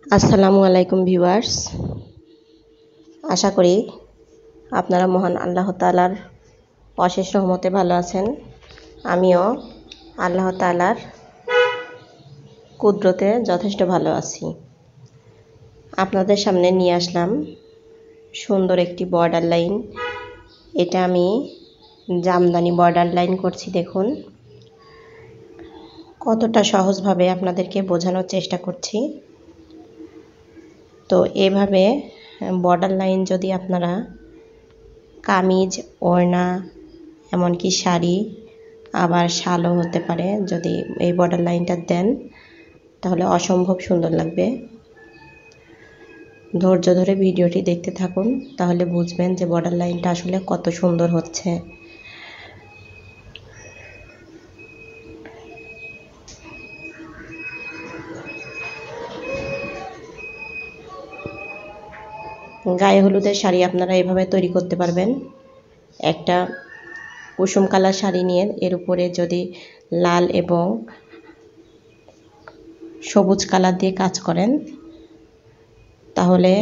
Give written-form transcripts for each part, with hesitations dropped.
আসসালামু আলাইকুম ভিউয়ার্স, আশা করি আপনারা মহান আল্লাহ তাআলার অশেষ রহমতে ভালো আছেন। আমিও আল্লাহ তাআলার কুদরতে যথেষ্ট ভালো আছি। আপনাদের সামনে নিয়ে আসলাম সুন্দর একটি বর্ডার লাইন। এটা আমি জামদানি বর্ডার লাইন করছি। দেখুন কতটা সহজভাবে আপনাদেরকে বোঝানোর চেষ্টা করছি। তো এভাবে বর্ডার লাইন যদি আপনারা কামিজ, ওড়না, এমনকি শাড়ি, আবার শালও হতে পারে, যদি এই বর্ডার লাইনটা দেন তাহলে অসম্ভব সুন্দর লাগবে। ধৈর্য ধরে ভিডিওটি দেখতে থাকুন, তাহলে বুঝবেন যে বর্ডার লাইনটা আসলে কত সুন্দর হচ্ছে। গায়ে হলুদের শাড়ি আপনারা এভাবে তৈরি করতে পারবেন। একটা কুসুম কালার শাড়ি নিয়ে এর উপরে যদি লাল এবং সবুজ কালার দিয়ে কাজ করেন তাহলে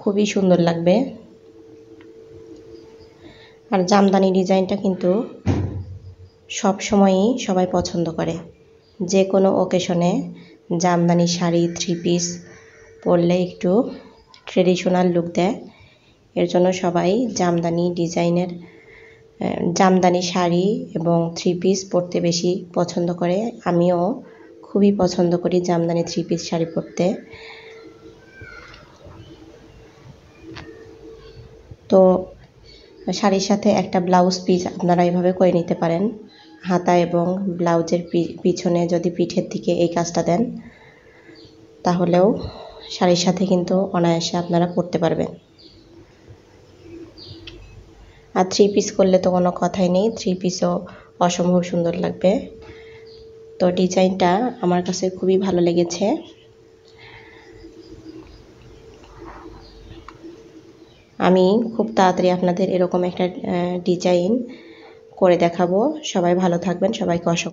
খুবই সুন্দর লাগবে। আর জামদানি ডিজাইনটা কিন্তু সব সময়ই সবাই পছন্দ করে। যে কোনো ওকেশনে জামদানি শাড়ি, থ্রি পিস পরলে একটু ট্রেডিশনাল লুক দেয়। এর জন্য সবাই জামদানি ডিজাইনের জামদানি শাড়ি এবং থ্রি পিস পরতে বেশি পছন্দ করে। আমিও খুবই পছন্দ করি জামদানি থ্রি পিস শাড়ি পরতে। তো শাড়ির সাথে একটা ব্লাউজ পিস আপনারা এইভাবে করে নিতে পারেন। হাতা এবং ব্লাউজের পিছনে যদি পিঠের দিকে এই কাজটা দেন তাহলেও শাড়ির সাথে কিন্তু অনায়াসে আপনারা পরতে পারবেন। আর থ্রি পিস করলে তো কোনো কথাই নেই, থ্রি পিসও অসম্ভব সুন্দর লাগবে। তো ডিজাইনটা আমার কাছে খুবই ভালো লেগেছে। আমি খুব তাড়াতাড়ি আপনাদের এরকম একটা ডিজাইন করে দেখাবো। সবাই ভালো থাকবেন। সবাইকে অসংখ্য